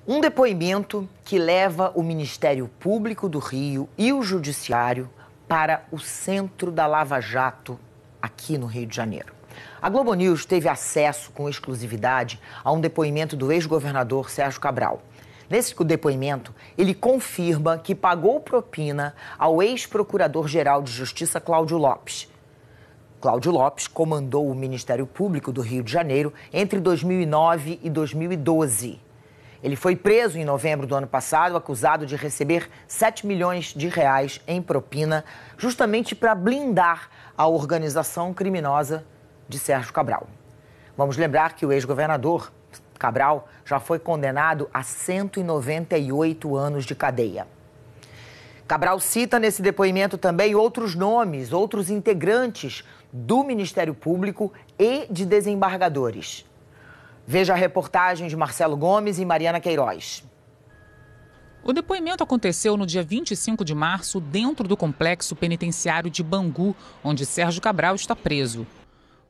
Um depoimento que leva o Ministério Público do Rio e o Judiciário para o centro da Lava Jato, aqui no Rio de Janeiro. A Globo News teve acesso com exclusividade a um depoimento do ex-governador Sérgio Cabral. Nesse depoimento, ele confirma que pagou propina ao ex-procurador-geral de Justiça Cláudio Lopes. Cláudio Lopes comandou o Ministério Público do Rio de Janeiro entre 2009 e 2012. Ele foi preso em novembro do ano passado, acusado de receber 7 milhões de reais em propina, justamente para blindar a organização criminosa de Sérgio Cabral. Vamos lembrar que o ex-governador Cabral já foi condenado a 198 anos de cadeia. Cabral cita nesse depoimento também outros nomes, outros integrantes do Ministério Público e de desembargadores. Veja a reportagem de Marcelo Gomes e Mariana Queiroz. O depoimento aconteceu no dia 25 de março, dentro do complexo penitenciário de Bangu, onde Sérgio Cabral está preso.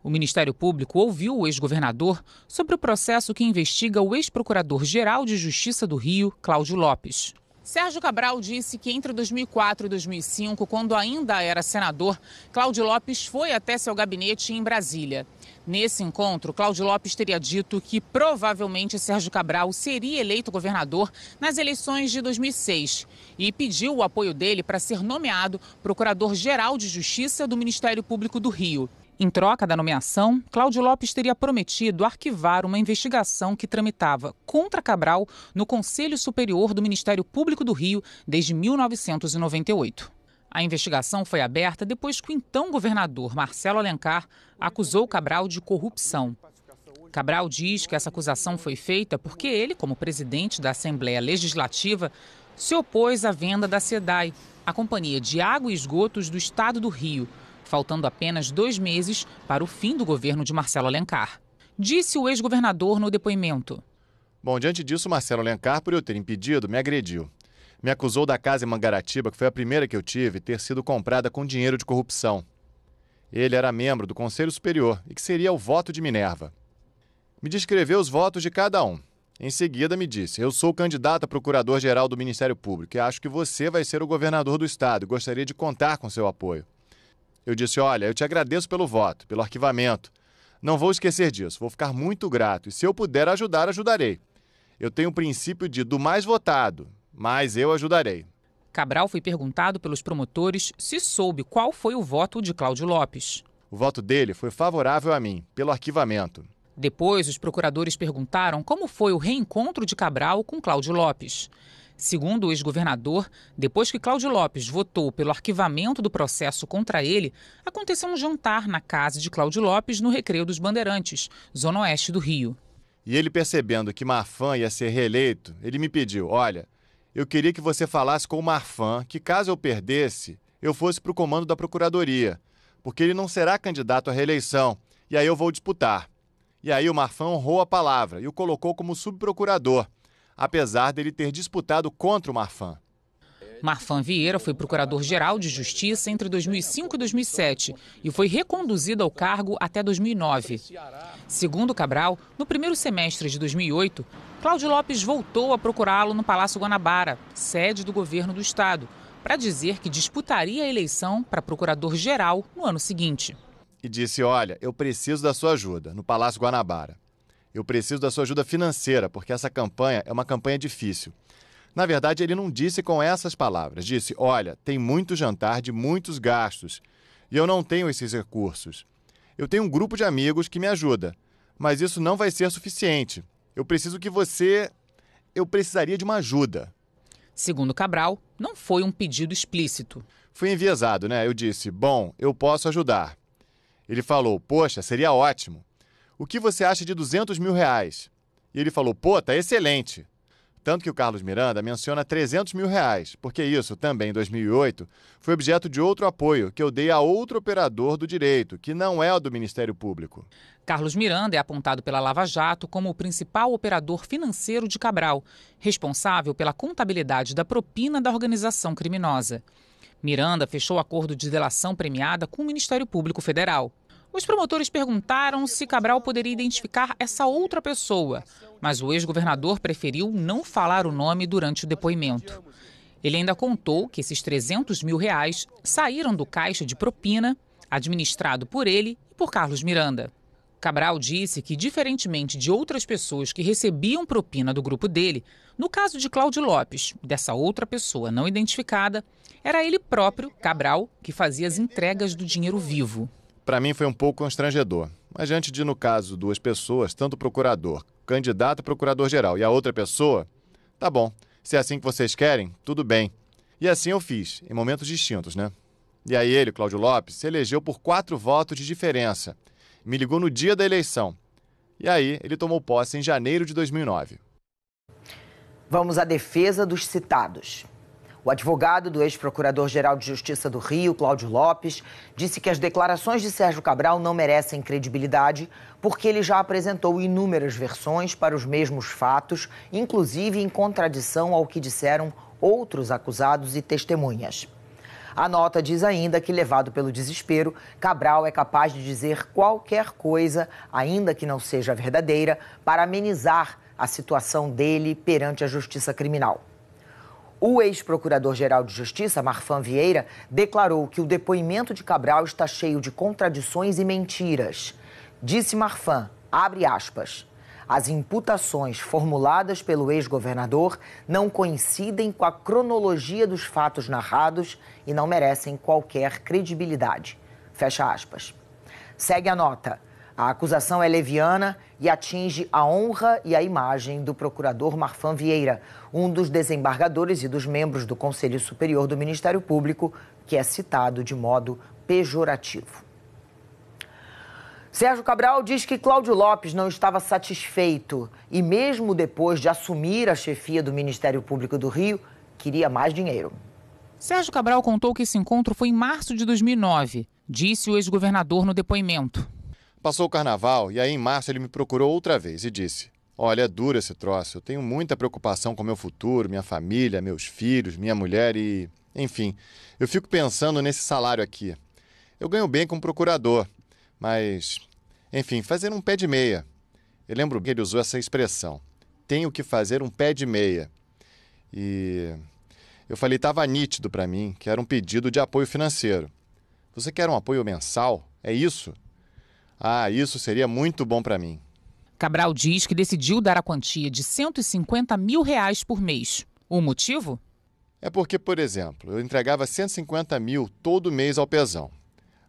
O Ministério Público ouviu o ex-governador sobre o processo que investiga o ex-procurador-geral de Justiça do Rio, Cláudio Lopes. Sérgio Cabral disse que entre 2004 e 2005, quando ainda era senador, Cláudio Lopes foi até seu gabinete em Brasília. Nesse encontro, Cláudio Lopes teria dito que provavelmente Sérgio Cabral seria eleito governador nas eleições de 2006 e pediu o apoio dele para ser nomeado procurador-geral de Justiça do Ministério Público do Rio. Em troca da nomeação, Cláudio Lopes teria prometido arquivar uma investigação que tramitava contra Cabral no Conselho Superior do Ministério Público do Rio desde 1998. A investigação foi aberta depois que o então governador Marcelo Alencar acusou Cabral de corrupção. Cabral diz que essa acusação foi feita porque ele, como presidente da Assembleia Legislativa, se opôs à venda da SEDAI, a Companhia de Água e Esgotos do Estado do Rio, faltando apenas 2 meses para o fim do governo de Marcelo Alencar. Disse o ex-governador no depoimento. Bom, diante disso, Marcelo Alencar, por eu ter impedido, me agrediu. Me acusou da casa em Mangaratiba, que foi a primeira que eu tive, ter sido comprada com dinheiro de corrupção. Ele era membro do Conselho Superior e que seria o voto de Minerva. Me descreveu os votos de cada um. Em seguida me disse, eu sou candidato a procurador-geral do Ministério Público e acho que você vai ser o governador do estado e gostaria de contar com seu apoio. Eu disse, olha, eu te agradeço pelo voto, pelo arquivamento. Não vou esquecer disso, vou ficar muito grato e se eu puder ajudar, ajudarei. Eu tenho o princípio de do mais votado, mas eu ajudarei. Cabral foi perguntado pelos promotores se soube qual foi o voto de Cláudio Lopes. O voto dele foi favorável a mim, pelo arquivamento. Depois, os procuradores perguntaram como foi o reencontro de Cabral com Cláudio Lopes. Segundo o ex-governador, depois que Cláudio Lopes votou pelo arquivamento do processo contra ele, aconteceu um jantar na casa de Cláudio Lopes no Recreio dos Bandeirantes, zona oeste do Rio. E ele, percebendo que Marfan ia ser reeleito, ele me pediu, olha, eu queria que você falasse com o Marfan que, caso eu perdesse, eu fosse para o comando da Procuradoria, porque ele não será candidato à reeleição, e aí eu vou disputar. E aí o Marfan honrou a palavra e o colocou como subprocurador, apesar dele ter disputado contra o Marfan. Marfan Vieira foi procurador-geral de Justiça entre 2005 e 2007 e foi reconduzido ao cargo até 2009. Segundo Cabral, no primeiro semestre de 2008, Cláudio Lopes voltou a procurá-lo no Palácio Guanabara, sede do governo do estado, para dizer que disputaria a eleição para procurador-geral no ano seguinte. E disse, olha, eu preciso da sua ajuda no Palácio Guanabara. Eu preciso da sua ajuda financeira, porque essa campanha é uma campanha difícil. Na verdade, ele não disse com essas palavras. Disse, olha, tem muito jantar de muitos gastos e eu não tenho esses recursos. Eu tenho um grupo de amigos que me ajuda, mas isso não vai ser suficiente. Eu precisaria de uma ajuda. Segundo Cabral, não foi um pedido explícito. Fui enviesado, né? Eu disse, bom, eu posso ajudar. Ele falou, poxa, seria ótimo. O que você acha de 200 mil reais? E ele falou, pô, tá excelente. Tanto que o Carlos Miranda menciona 300 mil reais, porque isso, também em 2008, foi objeto de outro apoio que eu dei a outro operador do direito, que não é o do Ministério Público. Carlos Miranda é apontado pela Lava Jato como o principal operador financeiro de Cabral, responsável pela contabilidade da propina da organização criminosa. Miranda fechou acordo de delação premiada com o Ministério Público Federal. Os promotores perguntaram se Cabral poderia identificar essa outra pessoa, mas o ex-governador preferiu não falar o nome durante o depoimento. Ele ainda contou que esses R$300 mil saíram do caixa de propina, administrado por ele e por Carlos Miranda. Cabral disse que, diferentemente de outras pessoas que recebiam propina do grupo dele, no caso de Cláudio Lopes, dessa outra pessoa não identificada, era ele próprio, Cabral, que fazia as entregas do dinheiro vivo. Para mim foi um pouco constrangedor, mas diante de, no caso, duas pessoas, tanto o procurador, candidato a procurador-geral e a outra pessoa, tá bom, se é assim que vocês querem, tudo bem. E assim eu fiz, em momentos distintos, né? E aí ele, Cláudio Lopes, se elegeu por 4 votos de diferença. Me ligou no dia da eleição. E aí ele tomou posse em janeiro de 2009. Vamos à defesa dos citados. O advogado do ex-procurador-geral de Justiça do Rio, Cláudio Lopes, disse que as declarações de Sérgio Cabral não merecem credibilidade porque ele já apresentou inúmeras versões para os mesmos fatos, inclusive em contradição ao que disseram outros acusados e testemunhas. A nota diz ainda que, levado pelo desespero, Cabral é capaz de dizer qualquer coisa, ainda que não seja verdadeira, para amenizar a situação dele perante a justiça criminal. O ex-procurador-geral de Justiça, Marfan Vieira, declarou que o depoimento de Cabral está cheio de contradições e mentiras. Disse Marfan, abre aspas, as imputações formuladas pelo ex-governador não coincidem com a cronologia dos fatos narrados e não merecem qualquer credibilidade. Fecha aspas. Segue a nota. A acusação é leviana e atinge a honra e a imagem do procurador Marfan Vieira, um dos desembargadores e dos membros do Conselho Superior do Ministério Público, que é citado de modo pejorativo. Sérgio Cabral diz que Cláudio Lopes não estava satisfeito e, mesmo depois de assumir a chefia do Ministério Público do Rio, queria mais dinheiro. Sérgio Cabral contou que esse encontro foi em março de 2009, disse o ex-governador no depoimento. Passou o carnaval e aí em março ele me procurou outra vez e disse: olha, é duro esse troço, eu tenho muita preocupação com meu futuro, minha família, meus filhos, minha mulher e... enfim, eu fico pensando nesse salário aqui. Eu ganho bem como procurador, mas, enfim, fazer um pé de meia. Eu lembro que ele usou essa expressão, tenho que fazer um pé de meia. E eu falei, estava nítido para mim que era um pedido de apoio financeiro. Você quer um apoio mensal? É isso? Ah, isso seria muito bom para mim. Cabral diz que decidiu dar a quantia de R$150 mil por mês. O motivo? É porque, por exemplo, eu entregava 150 mil todo mês ao Pezão.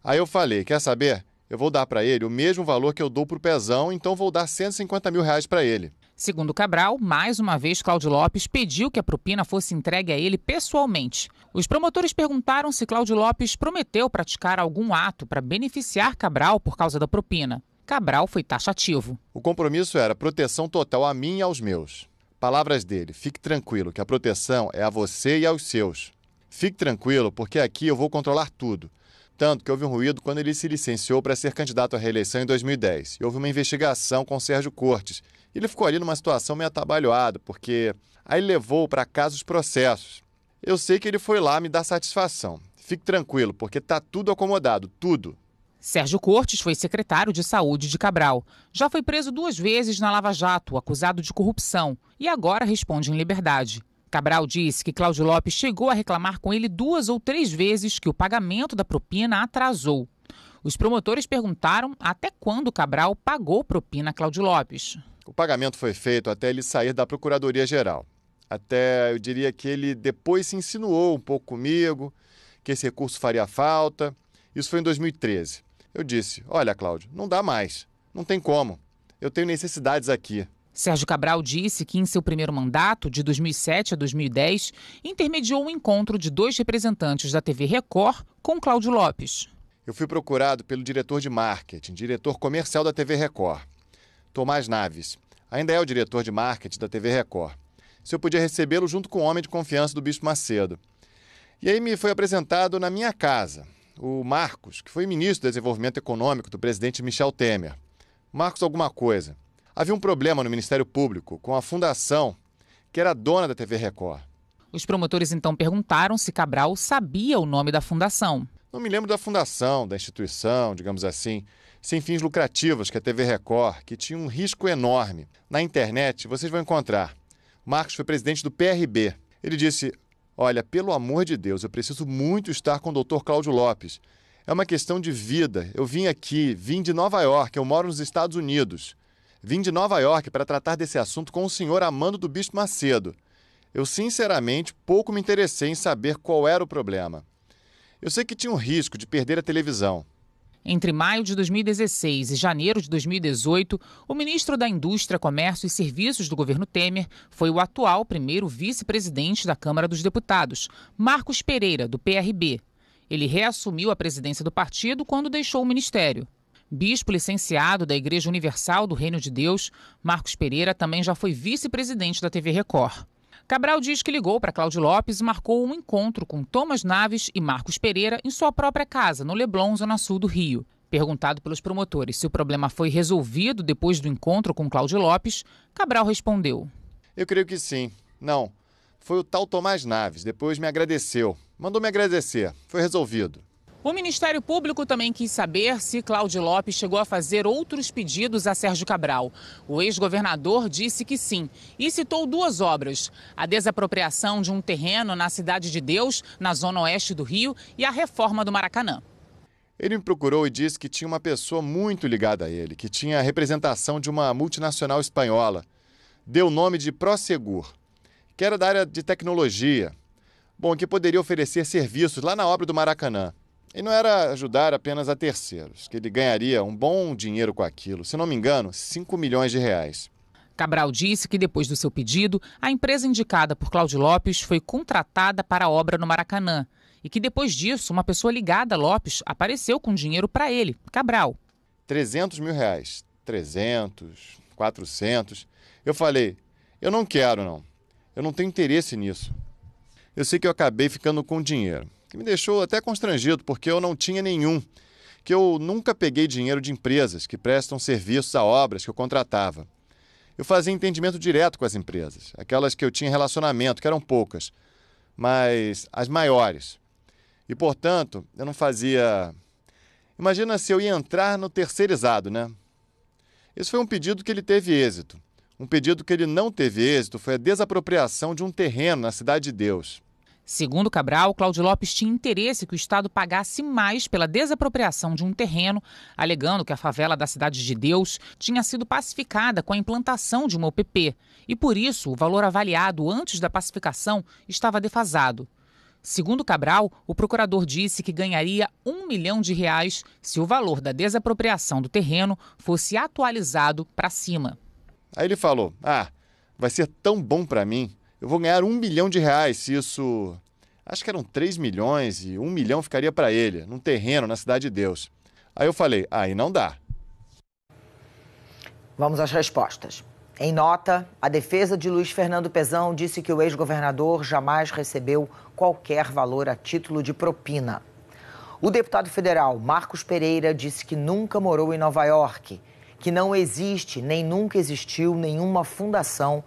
Aí eu falei, quer saber? Eu vou dar para ele o mesmo valor que eu dou para o Pezão, então vou dar 150 mil para ele. Segundo Cabral, mais uma vez Cláudio Lopes pediu que a propina fosse entregue a ele pessoalmente. Os promotores perguntaram se Cláudio Lopes prometeu praticar algum ato para beneficiar Cabral por causa da propina. Cabral foi taxativo. O compromisso era proteção total a mim e aos meus. Palavras dele, fique tranquilo que a proteção é a você e aos seus. Fique tranquilo porque aqui eu vou controlar tudo. Tanto que houve um ruído quando ele se licenciou para ser candidato à reeleição em 2010. E houve uma investigação com Sérgio Cortes. E ele ficou ali numa situação meio atabalhoada, porque aí levou para casa os processos. Eu sei que ele foi lá me dar satisfação. Fique tranquilo, porque está tudo acomodado, tudo. Sérgio Cortes foi secretário de Saúde de Cabral. Já foi preso 2 vezes na Lava Jato, acusado de corrupção, e agora responde em liberdade. Cabral disse que Cláudio Lopes chegou a reclamar com ele 2 ou 3 vezes que o pagamento da propina atrasou. Os promotores perguntaram até quando Cabral pagou propina a Cláudio Lopes. O pagamento foi feito até ele sair da Procuradoria-Geral. Até, eu diria que ele depois se insinuou um pouco comigo, que esse recurso faria falta. Isso foi em 2013. Eu disse, olha, Cláudio, não dá mais. Não tem como. Eu tenho necessidades aqui. Sérgio Cabral disse que em seu primeiro mandato, de 2007 a 2010, intermediou um encontro de 2 representantes da TV Record com Cláudio Lopes. Eu fui procurado pelo diretor de marketing, diretor comercial da TV Record, Tomás Naves. Ainda é o diretor de marketing da TV Record. Se eu podia recebê-lo junto com o homem de confiança do Bispo Macedo. E aí me foi apresentado na minha casa o Marcos, que foi ministro do Desenvolvimento Econômico do presidente Michel Temer. Marcos alguma coisa. Havia um problema no Ministério Público com a fundação que era dona da TV Record. Os promotores então perguntaram se Cabral sabia o nome da fundação. Não me lembro da fundação, da instituição, digamos assim. sem fins lucrativos, que é a TV Record, que tinha um risco enorme. Na internet, vocês vão encontrar. Marcos foi presidente do PRB. Ele disse: olha, pelo amor de Deus, eu preciso muito estar com o Dr. Cláudio Lopes. É uma questão de vida. Eu vim de Nova York, eu moro nos Estados Unidos. Vim de Nova York para tratar desse assunto com o senhor Amando do Bispo Macedo. Eu, sinceramente, pouco me interessei em saber qual era o problema. Eu sei que tinha um risco de perder a televisão. Entre maio de 2016 e janeiro de 2018, o ministro da Indústria, Comércio e Serviços do governo Temer foi o atual primeiro vice-presidente da Câmara dos Deputados, Marcos Pereira, do PRB. Ele reassumiu a presidência do partido quando deixou o ministério. Bispo licenciado da Igreja Universal do Reino de Deus, Marcos Pereira também já foi vice-presidente da TV Record. Cabral diz que ligou para Cláudio Lopes e marcou um encontro com Thomas Naves e Marcos Pereira em sua própria casa, no Leblon, zona sul do Rio. Perguntado pelos promotores se o problema foi resolvido depois do encontro com Cláudio Lopes, Cabral respondeu: eu creio que sim. Não, foi o tal Tomás Naves, depois me agradeceu. Mandou me agradecer, foi resolvido. O Ministério Público também quis saber se Cláudio Lopes chegou a fazer outros pedidos a Sérgio Cabral. O ex-governador disse que sim e citou duas obras: a desapropriação de um terreno na Cidade de Deus, na zona oeste do Rio, e a reforma do Maracanã. Ele me procurou e disse que tinha uma pessoa muito ligada a ele, que tinha a representação de uma multinacional espanhola. Deu o nome de Prosegur, que era da área de tecnologia. Bom, que poderia oferecer serviços lá na obra do Maracanã. E não era ajudar apenas a terceiros, que ele ganharia um bom dinheiro com aquilo, se não me engano, 5 milhões de reais. Cabral disse que depois do seu pedido, a empresa indicada por Cláudio Lopes foi contratada para a obra no Maracanã e que depois disso, uma pessoa ligada a Lopes apareceu com dinheiro para ele, Cabral. 300 mil reais, 300, 400. Eu falei, eu não quero não, eu não tenho interesse nisso. Eu sei que eu acabei ficando com dinheiro, que me deixou até constrangido, porque eu não tinha nenhum, que eu nunca peguei dinheiro de empresas que prestam serviços a obras que eu contratava. Eu fazia entendimento direto com as empresas, aquelas que eu tinha relacionamento, que eram poucas, mas as maiores. E, portanto, eu não fazia... Imagina se eu ia entrar no terceirizado, né? Esse foi um pedido que ele teve êxito. Um pedido que ele não teve êxito foi a desapropriação de um terreno na Cidade de Deus. Segundo Cabral, Cláudio Lopes tinha interesse que o Estado pagasse mais pela desapropriação de um terreno, alegando que a favela da Cidade de Deus tinha sido pacificada com a implantação de uma UPP e, por isso, o valor avaliado antes da pacificação estava defasado. Segundo Cabral, o procurador disse que ganharia R$1 milhão se o valor da desapropriação do terreno fosse atualizado para cima. Aí ele falou, vai ser tão bom para mim. Eu vou ganhar R$1 milhão se isso... Acho que eram 3 milhões e 1 milhão ficaria para ele, num terreno na Cidade de Deus. Aí eu falei, aí não dá. Vamos às respostas. Em nota, a defesa de Luiz Fernando Pezão disse que o ex-governador jamais recebeu qualquer valor a título de propina. O deputado federal Marcos Pereira disse que nunca morou em Nova York, que não existe nem nunca existiu nenhuma fundação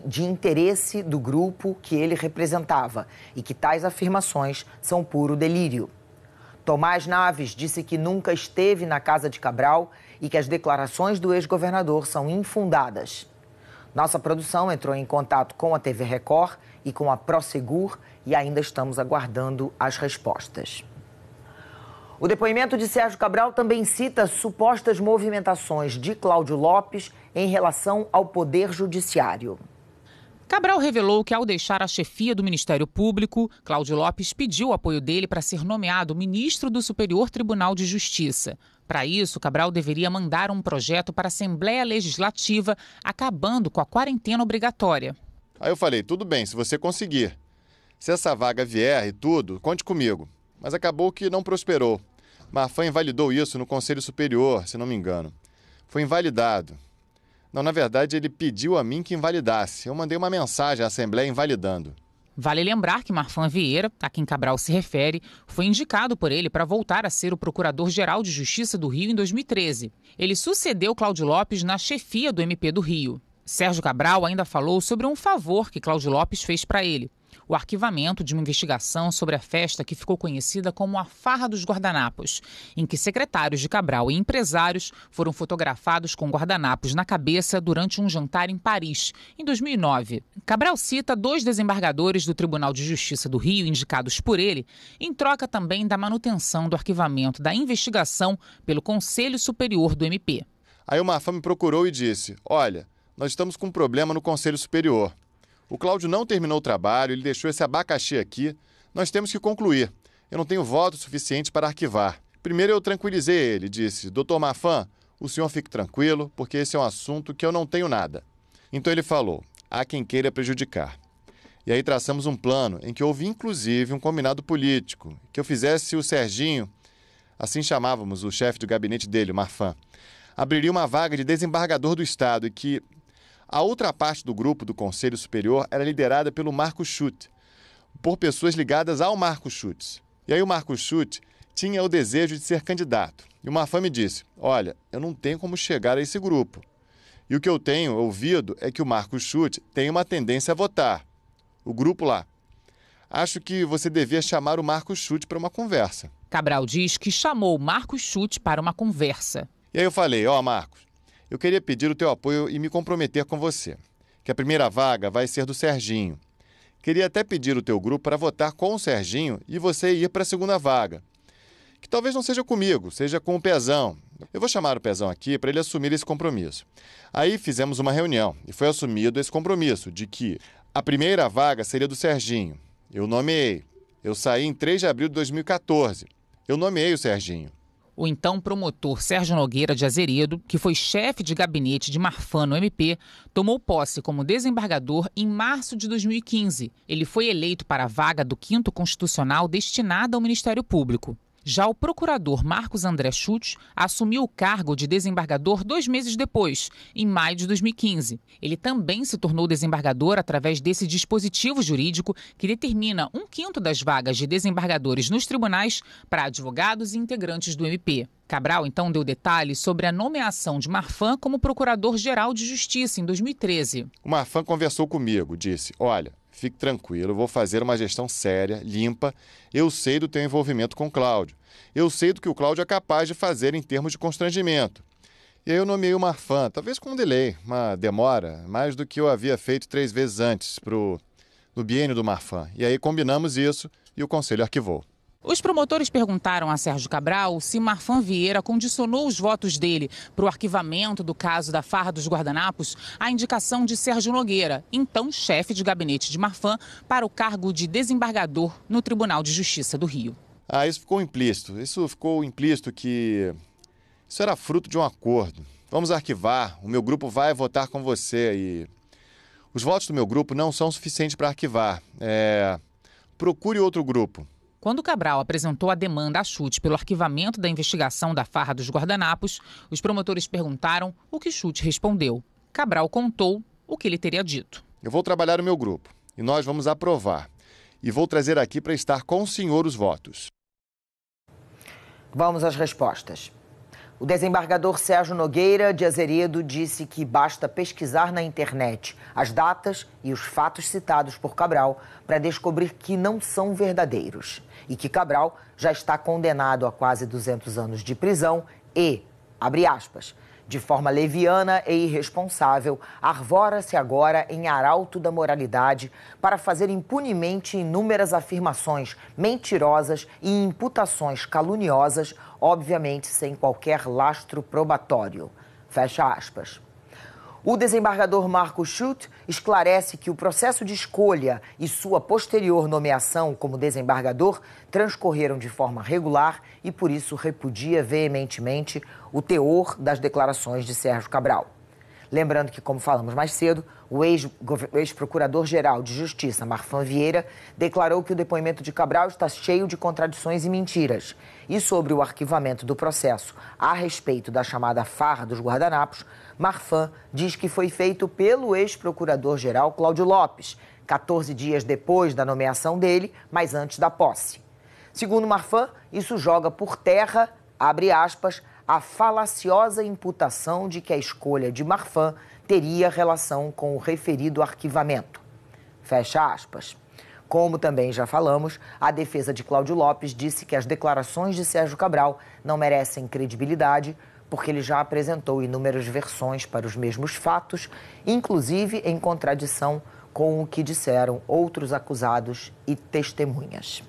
de interesse do grupo que ele representava e que tais afirmações são puro delírio. Tomás Naves disse que nunca esteve na casa de Cabral e que as declarações do ex-governador são infundadas. Nossa produção entrou em contato com a TV Record e com a Prosegur e ainda estamos aguardando as respostas. O depoimento de Sérgio Cabral também cita supostas movimentações de Cláudio Lopes em relação ao Poder Judiciário. Cabral revelou que, ao deixar a chefia do Ministério Público, Cláudio Lopes pediu o apoio dele para ser nomeado ministro do Superior Tribunal de Justiça. Para isso, Cabral deveria mandar um projeto para a Assembleia Legislativa, acabando com a quarentena obrigatória. Aí eu falei, tudo bem, se você conseguir. Se essa vaga vier e tudo, conte comigo. Mas acabou que não prosperou. Marfan invalidou isso no Conselho Superior, se não me engano. Foi invalidado. Não, na verdade, ele pediu a mim que invalidasse. Eu mandei uma mensagem à Assembleia invalidando. Vale lembrar que Marfan Vieira, a quem Cabral se refere, foi indicado por ele para voltar a ser o Procurador-Geral de Justiça do Rio em 2013. Ele sucedeu Cláudio Lopes na chefia do MP do Rio. Sérgio Cabral ainda falou sobre um favor que Cláudio Lopes fez para ele. o arquivamento de uma investigação sobre a festa que ficou conhecida como a Farra dos Guardanapos, em que secretários de Cabral e empresários foram fotografados com guardanapos na cabeça durante um jantar em Paris, em 2009. Cabral cita 2 desembargadores do Tribunal de Justiça do Rio, indicados por ele, em troca também da manutenção do arquivamento da investigação pelo Conselho Superior do MP. Aí o Marfan me procurou e disse: olha, nós estamos com um problema no Conselho Superior. O Cláudio não terminou o trabalho, ele deixou esse abacaxi aqui. Nós temos que concluir. Eu não tenho voto suficiente para arquivar. Primeiro eu tranquilizei ele, disse: doutor Marfan, o senhor fique tranquilo, porque esse é um assunto que eu não tenho nada. Então ele falou: há quem queira prejudicar. E aí traçamos um plano em que houve inclusive um combinado político, que eu fizesse o Serginho, assim chamávamos o chefe do gabinete dele, o Marfan, abriria uma vaga de desembargador do Estado e que a outra parte do grupo do Conselho Superior era liderada pelo Marcos Schutz, por pessoas ligadas ao Marcos Schutz. E aí o Marcos Schutz tinha o desejo de ser candidato. E o Marfan me disse: olha, eu não tenho como chegar a esse grupo. E o que eu tenho ouvido é que o Marcos Schutz tem uma tendência a votar. O grupo lá. Acho que você devia chamar o Marcos Schutz para uma conversa. Cabral diz que chamou o Marcos Schutz para uma conversa. E aí eu falei: ó, Marcos, eu queria pedir o teu apoio e me comprometer com você, que a primeira vaga vai ser do Serginho. Queria até pedir o teu grupo para votar com o Serginho e você ir para a segunda vaga. Que talvez não seja comigo, seja com o Pezão. Eu vou chamar o Pezão aqui para ele assumir esse compromisso. Aí fizemos uma reunião e foi assumido esse compromisso de que a primeira vaga seria do Serginho. Eu nomeei. Eu saí em 3 de abril de 2014. Eu nomeei o Serginho. O então promotor Sérgio Nogueira de Azeredo, que foi chefe de gabinete de Marfan no MP, tomou posse como desembargador em março de 2015. Ele foi eleito para a vaga do 5º Constitucional destinada ao Ministério Público. Já o procurador Marcos André Schutz assumiu o cargo de desembargador 2 meses depois, em maio de 2015. Ele também se tornou desembargador através desse dispositivo jurídico que determina 1/5 das vagas de desembargadores nos tribunais para advogados e integrantes do MP. Cabral, então, deu detalhes sobre a nomeação de Marfan como Procurador-Geral de Justiça em 2013. O Marfan conversou comigo, disse: olha, fique tranquilo, eu vou fazer uma gestão séria, limpa. Eu sei do teu envolvimento com o Cláudio. Eu sei do que o Cláudio é capaz de fazer em termos de constrangimento. E aí eu nomeei o Marfan, talvez com um delay, uma demora, mais do que eu havia feito 3 vezes antes no biênio do Marfan. E aí combinamos isso e o Conselho arquivou. Os promotores perguntaram a Sérgio Cabral se Marfan Vieira condicionou os votos dele para o arquivamento do caso da Farra dos Guardanapos à indicação de Sérgio Nogueira, então chefe de gabinete de Marfan, para o cargo de desembargador no Tribunal de Justiça do Rio. Isso ficou implícito. Isso ficou implícito que isso era fruto de um acordo. Vamos arquivar, o meu grupo vai votar com você e os votos do meu grupo não são suficientes para arquivar. Procure outro grupo. Quando Cabral apresentou a demanda a Schutz pelo arquivamento da investigação da Farra dos Guardanapos, os promotores perguntaram o que Schutz respondeu. Cabral contou o que ele teria dito. Eu vou trabalhar no meu grupo e nós vamos aprovar. E vou trazer aqui para estar com o senhor os votos. Vamos às respostas. O desembargador Sérgio Nogueira de Azeredo disse que basta pesquisar na internet as datas e os fatos citados por Cabral para descobrir que não são verdadeiros e que Cabral já está condenado a quase 200 anos de prisão e, abre aspas, de forma leviana e irresponsável, arvora-se agora em arauto da moralidade para fazer impunemente inúmeras afirmações mentirosas e imputações caluniosas, obviamente sem qualquer lastro probatório. Fecha aspas. O desembargador Marcos Schutz esclarece que o processo de escolha e sua posterior nomeação como desembargador transcorreram de forma regular e, por isso, repudia veementemente o teor das declarações de Sérgio Cabral. Lembrando que, como falamos mais cedo, o ex-procurador-geral de Justiça, Marfan Vieira, declarou que o depoimento de Cabral está cheio de contradições e mentiras. E sobre o arquivamento do processo a respeito da chamada Farra dos Guardanapos, Marfan diz que foi feito pelo ex-procurador-geral Cláudio Lopes, 14 dias depois da nomeação dele, mas antes da posse. Segundo Marfan, isso joga por terra, abre aspas, a falaciosa imputação de que a escolha de Marfan teria relação com o referido arquivamento. Fecha aspas. Como também já falamos, a defesa de Cláudio Lopes disse que as declarações de Sérgio Cabral não merecem credibilidade, porque ele já apresentou inúmeras versões para os mesmos fatos, inclusive em contradição com o que disseram outros acusados e testemunhas.